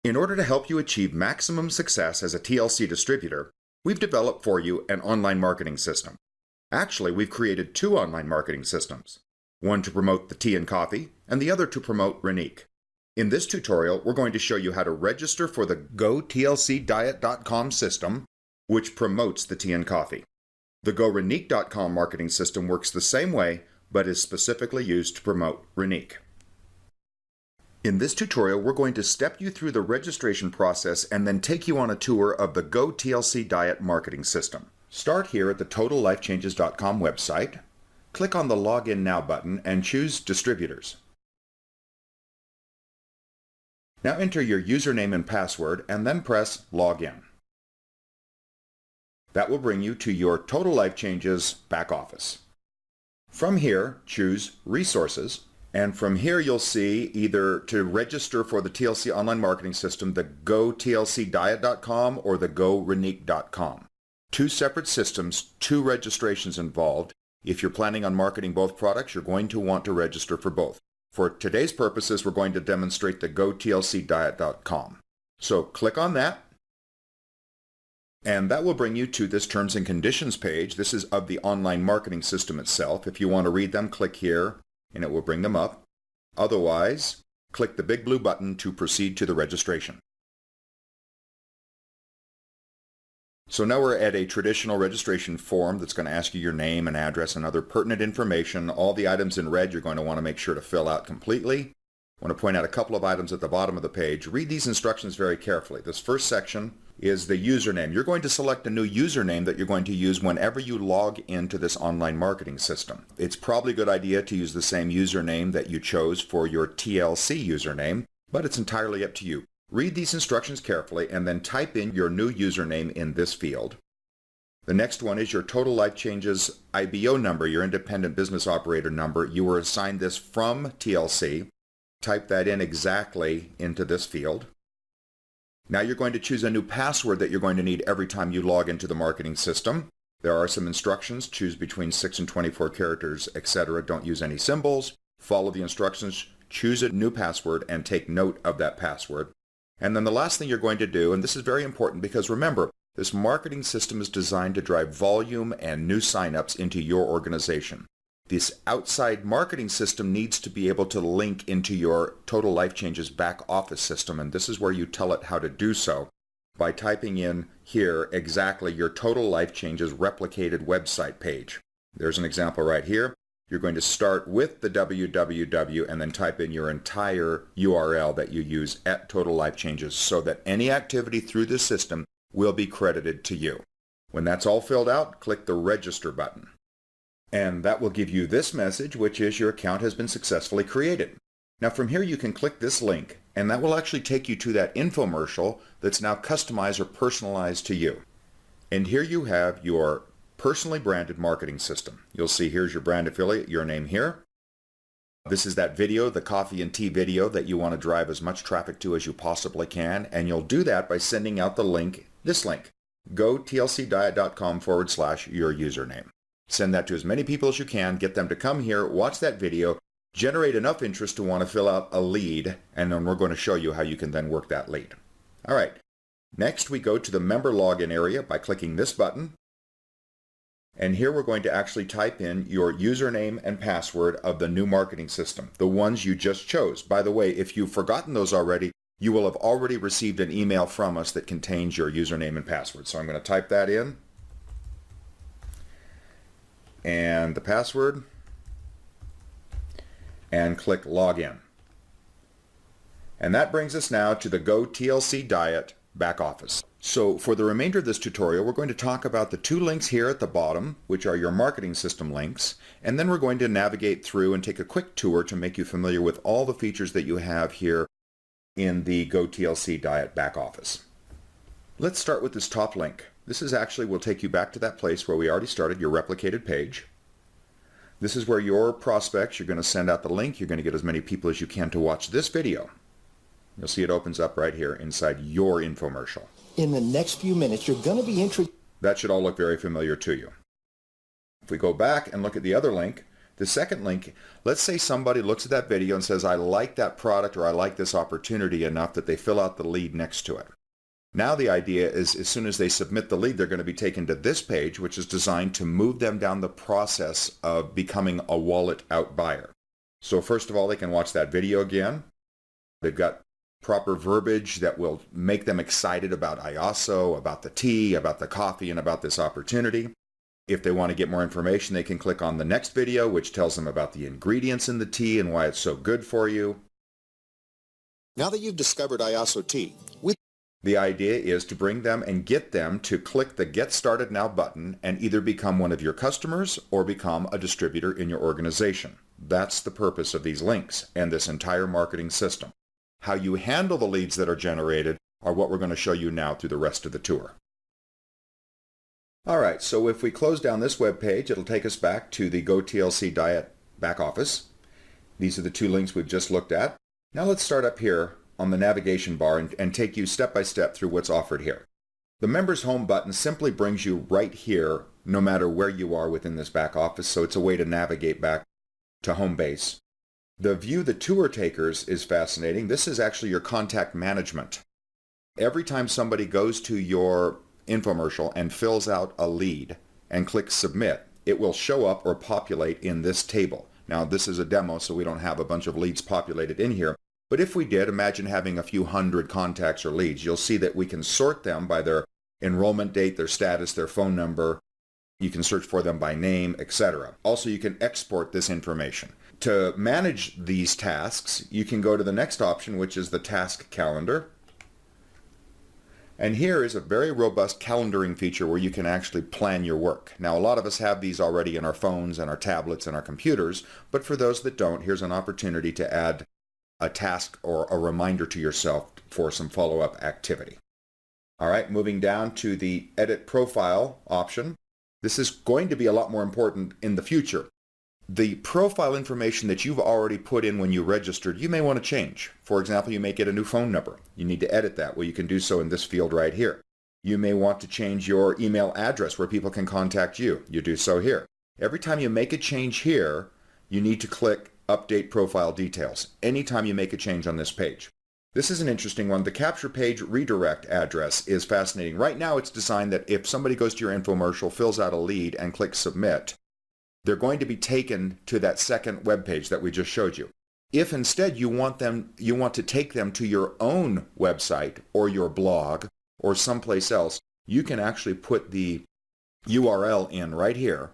In order to help you achieve maximum success as a TLC distributor, we've developed for you an online marketing system. Actually, we've created two online marketing systems, one to promote the tea and coffee, and the other to promote Renique. In this tutorial, we're going to show you how to register for the GoTLCDiet.com system, which promotes the tea and coffee. The GoRenique.com marketing system works the same way, but is specifically used to promote Renique. In this tutorial, we're going to step you through the registration process and then take you on a tour of the GoTLC Diet marketing system. Start here at the TotalLifeChanges.com website, click on the Login Now button and choose Distributors. Now enter your username and password and then press Login. That will bring you to your Total Life Changes back office. From here, choose Resources. And from here you'll see either to register for the TLC online marketing system, the GoTLCDiet.com or the GoRenique.com. Two separate systems, two registrations involved. If you're planning on marketing both products, you're going to want to register for both. For today's purposes, we're going to demonstrate the GoTLCDiet.com. So click on that, and that will bring you to this Terms and Conditions page. This is of the online marketing system itself. If you want to read them, click here, and it will bring them up. Otherwise, click the big blue button to proceed to the registration. So now we're at a traditional registration form that's going to ask you your name and address and other pertinent information. All the items in red you're going to want to make sure to fill out completely. I want to point out a couple of items at the bottom of the page. Read these instructions very carefully. This first section is the username. You're going to select a new username that you're going to use whenever you log into this online marketing system. It's probably a good idea to use the same username that you chose for your TLC username, but it's entirely up to you. Read these instructions carefully and then type in your new username in this field. The next one is your Total Life Changes IBO number, your independent business operator number. You were assigned this from TLC. Type that in exactly into this field. Now you're going to choose a new password that you're going to need every time you log into the marketing system. There are some instructions. Choose between 6 and 24 characters, etc. Don't use any symbols. Follow the instructions. Choose a new password and take note of that password. And then the last thing you're going to do, and this is very important because remember, this marketing system is designed to drive volume and new signups into your organization. This outside marketing system needs to be able to link into your Total Life Changes back office system, and this is where you tell it how to do so by typing in here exactly your Total Life Changes replicated website page. There's an example right here. You're going to start with the www and then type in your entire URL that you use at Total Life Changes so that any activity through this system will be credited to you. When that's all filled out, click the Register button. And that will give you this message, which is your account has been successfully created. Now from here you can click this link, and that will actually take you to that infomercial that's now customized or personalized to you. And here you have your personally branded marketing system. You'll see here's your brand affiliate, your name here. This is that video, the coffee and tea video that you want to drive as much traffic to as you possibly can, and you'll do that by sending out the link, this link, GoTLCDiet.com/your username. Send that to as many people as you can, get them to come here, watch that video, generate enough interest to want to fill out a lead, and then we're going to show you how you can then work that lead. All right, next we go to the member login area by clicking this button. And here we're going to actually type in your username and password of the new marketing system, the ones you just chose. By the way, if you've forgotten those already, you will have already received an email from us that contains your username and password. So I'm going to type that in. And the password, and click Login. And that brings us now to the GoTLC Diet back office. So for the remainder of this tutorial, we're going to talk about the two links here at the bottom, which are your marketing system links, and then we're going to navigate through and take a quick tour to make you familiar with all the features that you have here in the GoTLC Diet back office. Let's start with this top link. This is actually will take you back to that place where we already started, your replicated page. This is where your prospects, you're going to send out the link. You're going to get as many people as you can to watch this video. You'll see it opens up right here inside your infomercial. In the next few minutes, you're going to be introduced. That should all look very familiar to you. If we go back and look at the other link, The second link, let's say somebody looks at that video and says, I like that product or I like this opportunity enough that they fill out the lead next to it. Now the idea is as soon as they submit the lead, they're going to be taken to this page, which is designed to move them down the process of becoming a wallet out buyer. So first of all, they can watch that video again. They've got proper verbiage that will make them excited about IASO, about the tea, about the coffee, and about this opportunity. If they want to get more information, they can click on the next video, which tells them about the ingredients in the tea and why it's so good for you. Now that you've discovered IASO tea, The idea is to bring them and get them to click the Get Started Now button and either become one of your customers or become a distributor in your organization. That's the purpose of these links and this entire marketing system. How you handle the leads that are generated are what we're going to show you now through the rest of the tour. All right, so if we close down this web page, it'll take us back to the Go TLC Diet back office. These are the two links we've just looked at. Now let's start up here on the navigation bar and take you step by step through what's offered here. The Members Home button simply brings you right here no matter where you are within this back office, so it's a way to navigate back to home base. The View the Tour Takers is fascinating. This is actually your contact management. Every time somebody goes to your infomercial and fills out a lead and clicks Submit, it will show up or populate in this table. Now this is a demo, so we don't have a bunch of leads populated in here. But if we did, imagine having a few hundred contacts or leads. You'll see that we can sort them by their enrollment date, their status, their phone number. You can search for them by name, etc. Also, you can export this information. To manage these tasks, you can go to the next option, which is the Task Calendar. And here is a very robust calendaring feature where you can actually plan your work. Now, a lot of us have these already in our phones and our tablets and our computers, but for those that don't, here's an opportunity to add a task or a reminder to yourself for some follow-up activity. All right, moving down to the Edit Profile option. This is going to be a lot more important in the future. The profile information that you've already put in when you registered, you may want to change. For example, you may get a new phone number. You need to edit that. Well, you can do so in this field right here. You may want to change your email address where people can contact you. You do so here. Every time you make a change here, you need to click Update Profile Details anytime you make a change on this page. This is an interesting one. The capture page redirect address is fascinating. Right now it's designed that if somebody goes to your infomercial, fills out a lead, and clicks Submit, they're going to be taken to that second web page that we just showed you. If instead you want to take them to your own website or your blog or someplace else, you can actually put the URL in right here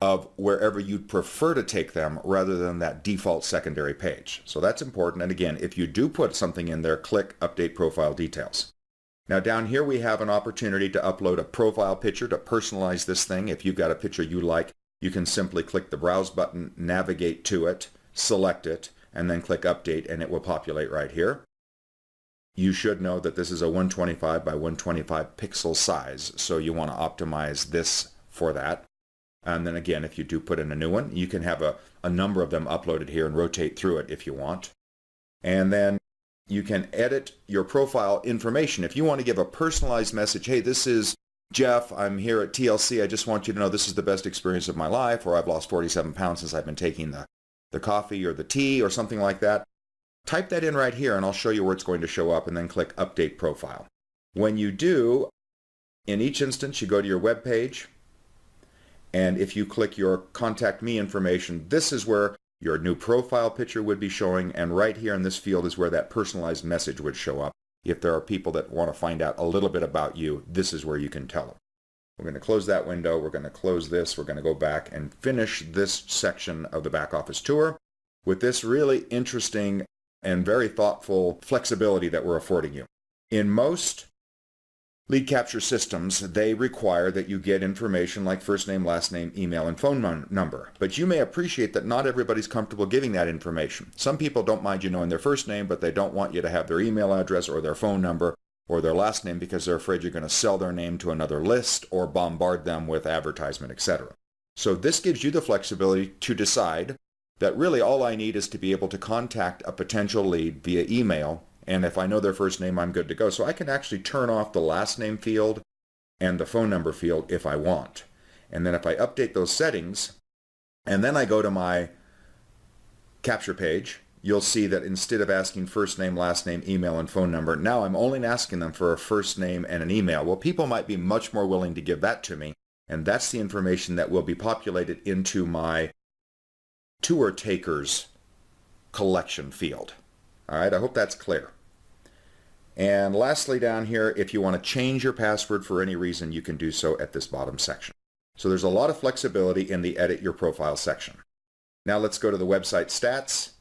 of wherever you'd prefer to take them rather than that default secondary page. So that's important. And again, if you do put something in there, click Update Profile Details. Now down here we have an opportunity to upload a profile picture to personalize this thing. If you've got a picture you like, you can simply click the Browse button, navigate to it, select it, and then click Update, and it will populate right here. You should know that this is a 125 by 125 pixel size, so you want to optimize this for that. And then again, if you do put in a new one, you can have a number of them uploaded here and rotate through it if you want. And then you can edit your profile information. If you want to give a personalized message, hey, this is Jeff, I'm here at TLC. I just want you to know this is the best experience of my life, or I've lost 47 pounds since I've been taking the coffee or the tea or something like that. Type that in right here and I'll show you where it's going to show up, and then click Update Profile. When you do, in each instance, you go to your web page, and if you click your Contact Me information, this is where your new profile picture would be showing, and right here in this field is where that personalized message would show up. If there are people that want to find out a little bit about you, this is where you can tell them. We're going to close that window. We're going to close this. We're going to go back and finish this section of the back office tour with this really interesting and very thoughtful flexibility that we're affording you. In most lead capture systems, they require that you get information like first name, last name, email, and phone number. But you may appreciate that not everybody's comfortable giving that information. Some people don't mind you knowing their first name, but they don't want you to have their email address or their phone number or their last name because they're afraid you're going to sell their name to another list or bombard them with advertisement, etc. So this gives you the flexibility to decide that really all I need is to be able to contact a potential lead via email, and if I know their first name, I'm good to go. So I can actually turn off the last name field and the phone number field if I want. And then if I update those settings, And then I go to my capture page. You'll see that instead of asking first name, last name, email, and phone number, now I'm only asking them for a first name and an email. Well, people might be much more willing to give that to me, and that's the information that will be populated into my tour takers collection field. All right, I hope that's clear. And lastly down here, if you want to change your password for any reason, you can do so at this bottom section. So there's a lot of flexibility in the Edit Your Profile section. Now let's go to the website stats.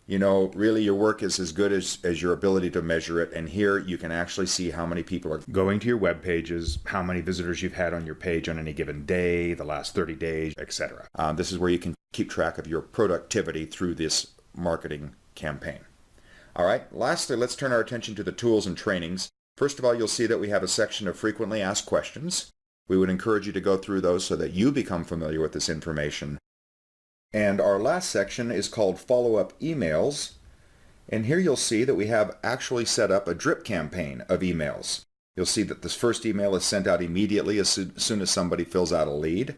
You know, really your work is as good as your ability to measure it. And here you can actually see how many people are going to your web pages, how many visitors you've had on your page on any given day, the last 30 days, etc. This is where you can keep track of your productivity through this marketing campaign. All right, lastly, let's turn our attention to the tools and trainings. First of all, you'll see that we have a section of frequently asked questions. We would encourage you to go through those so that you become familiar with this information. And our last section is called follow-up emails. And here you'll see that we have actually set up a drip campaign of emails. You'll see that this first email is sent out immediately as soon as somebody fills out a lead.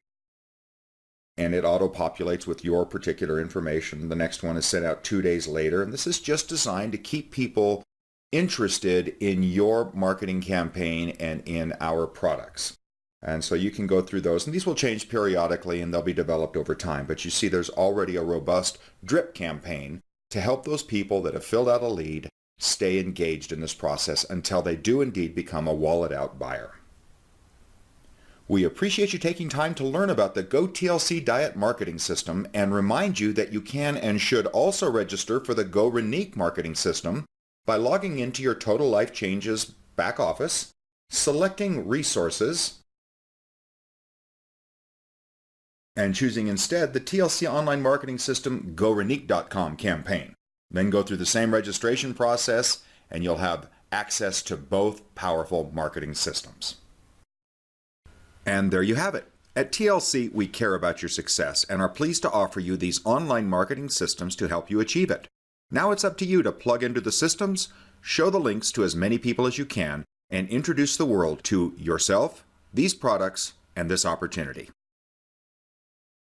And it auto-populates with your particular information. The next one is sent out 2 days later. And this is just designed to keep people interested in your marketing campaign and in our products. And so you can go through those, and these will change periodically and they'll be developed over time. But you see there's already a robust drip campaign to help those people that have filled out a lead stay engaged in this process until they do indeed become a wallet out buyer. We appreciate you taking time to learn about the Go TLC Diet Marketing System and remind you that you can and should also register for the Go Renique Marketing System by logging into your Total Life Changes back office, selecting Resources, and choosing instead the TLC Online Marketing System GoRenique.com campaign. Then go through the same registration process and you'll have access to both powerful marketing systems. And there you have it. At TLC, we care about your success and are pleased to offer you these online marketing systems to help you achieve it. Now it's up to you to plug into the systems, show the links to as many people as you can, and introduce the world to yourself, these products, and this opportunity.